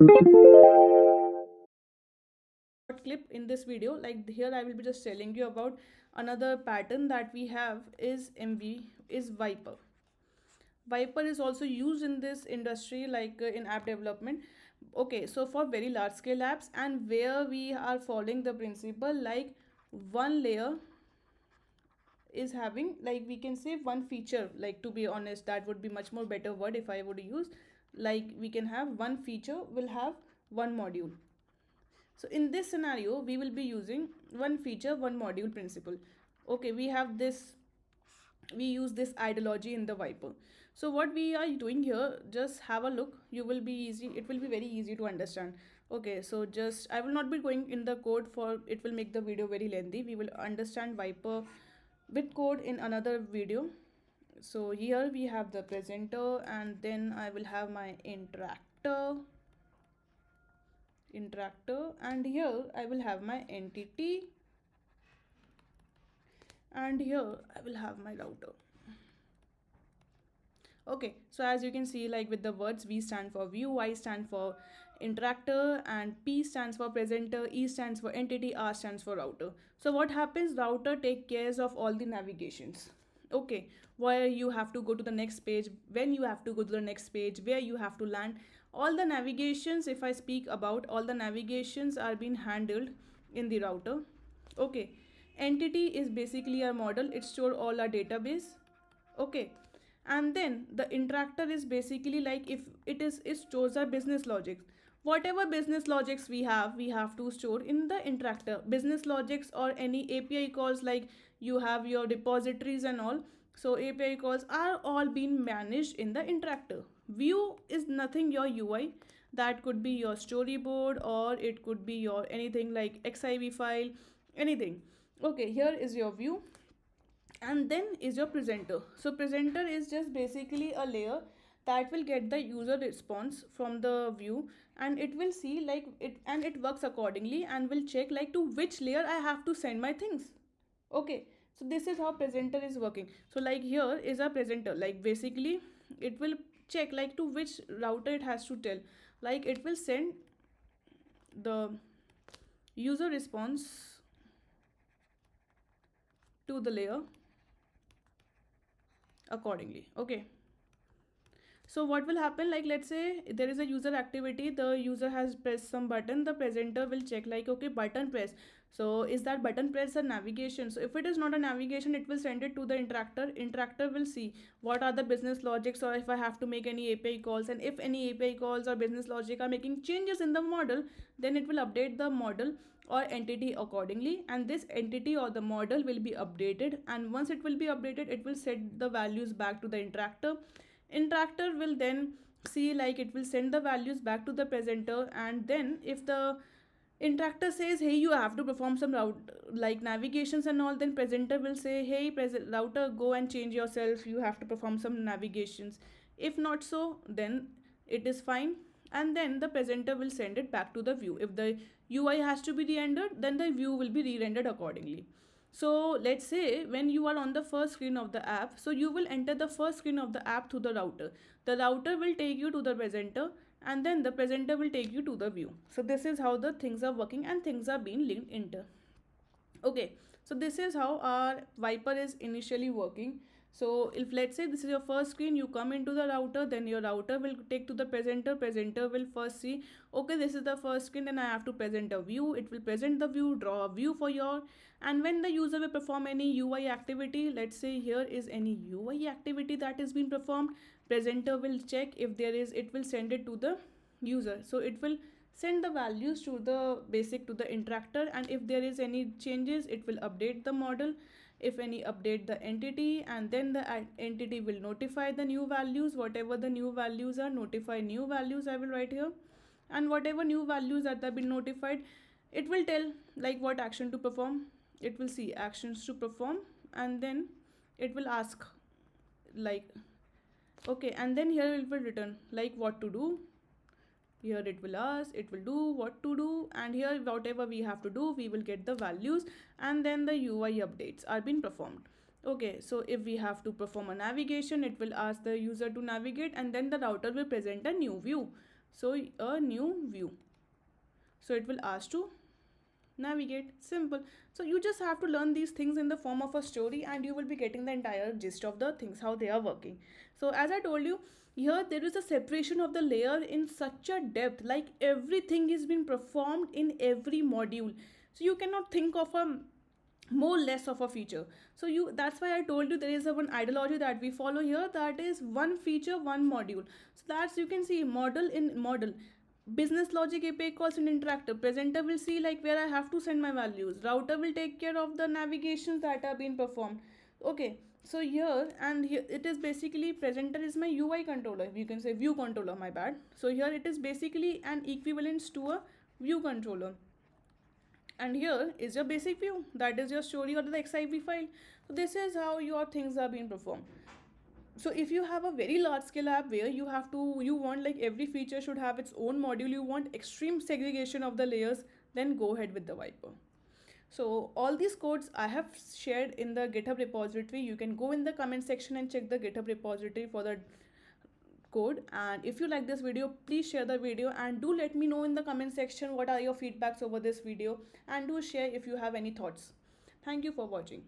short clip in this video. Like here I will be just telling you about another pattern that we have is Viper. Viper is also used in this industry, like in app development. Okay, so for very large scale apps, and where we are following the principle like one layer is having, like we can say, one feature. Like, to be honest, that would be much more better word if I would use, like we can have one feature will have one module. So in this scenario, we will be using one feature, one module principle. Okay, we use this ideology in the Viper. So what we are doing here, just have a look. It will be very easy to understand. Okay, so just I will not be going in the code, for it will make the video very lengthy. We will understand Viper with code in another video. So here we have the presenter, and then I will have my interactor, and here I will have my entity, and here I will have my router. Okay, so as you can see, like with the words, V stand for view, I stand for interactor, and P stands for presenter, E stands for entity, R stands for router. So what happens, router take cares of all the navigations. Okay, where you have to go to the next page, when you have to go to the next page, where you have to land, all the navigations, if I speak about, all the navigations are being handled in the router. Okay, entity is basically our model, it store all our database. Okay, and then the interactor is basically like, if it stores our business logics. Whatever business logics we have to store in the interactor. Business logics or any API calls, like you have your repositories and all. So API calls are all being managed in the interactor. View is nothing, your UI. That could be your storyboard, or it could be your anything like xiv file, anything. Okay, here is your view, and then is your presenter. So presenter is just basically a layer that will get the user response from the view, and it will see like it, and it works accordingly and will check like to which layer I have to send my things. Okay, so this is how presenter is working. So like here is a presenter, like basically it will check like to which router it has to tell, like it will send the user response to the layer accordingly. Okay, so what will happen, like let's say there is a user activity, the user has pressed some button, the presenter will check like, okay, button press. So is that button press a navigation? So if it is not a navigation, it will send it to the interactor will see what are the business logics, or if I have to make any API calls, and if any API calls or business logic are making changes in the model, then it will update the model or entity accordingly, and this entity or the model will be updated, and once it will be updated, it will set the values back to the interactor will then see, like it will send the values back to the presenter, and then if the interactor says, hey, you have to perform some route like navigations and all, then presenter will say, hey, router, go and change yourself, you have to perform some navigations. If not so, then it is fine, and then the presenter will send it back to the view. If the UI has to be re-rendered, then the view will be re-rendered accordingly. So let's say when you are on the first screen of the app, so you will enter the first screen of the app through the router. The router will take you to the presenter, and then the presenter will take you to the view. So this is how the things are working and things are being linked into. Okay, so this is how our Viper is initially working. So if let's say this is your first screen, you come into the router, then your router will take to the presenter will first see, okay, this is the first screen, then I have to present a view, it will present the view, draw a view for your, and when the user will perform any UI activity, let's say here is any UI activity that is being performed, presenter will check, if there is, it will send it to the user. So it will send the values to the basic to the interactor, and if there is any changes, it will update the model, if any, update the entity, and then the entity will notify the new values, whatever the new values are, notify new values, I will write here, and whatever new values that have been notified, it will tell like what action to perform. It will see actions to perform, and then it will ask like, okay, and then here it will return like what to do. Here it will ask, it will do what to do, and here whatever we have to do, we will get the values, and then the UI updates are being performed. Okay, so if we have to perform a navigation, it will ask the user to navigate, and then the router will present a new view. So a new view. So it will ask to navigate. Simple. So you just have to learn these things in the form of a story, and you will be getting the entire gist of the things, how they are working. So as I told you, here there is a separation of the layer in such a depth, like everything is being performed in every module. So you cannot think of a more less of a feature. So you, that's why I told you there is a one ideology that we follow here, that is one feature one module. So that's, you can see model in model, business logic API calls in interactive, presenter will see like where I have to send my values, router will take care of the navigations that are being performed. Okay, so here and here it is basically, presenter is my UI controller, you can say view controller, my bad. So here it is basically an equivalence to a view controller, and here is your basic view, that is your story or the XIV file. So this is how your things are being performed. So if you have a very large scale app where you have to, you want like every feature should have its own module, you want extreme segregation of the layers, then go ahead with the Viper. So all these codes I have shared in the GitHub repository. You can go in the comment section and check the GitHub repository for the code. And if you like this video, please share the video, and do let me know in the comment section what are your feedbacks over this video, and do share if you have any thoughts. Thank you for watching.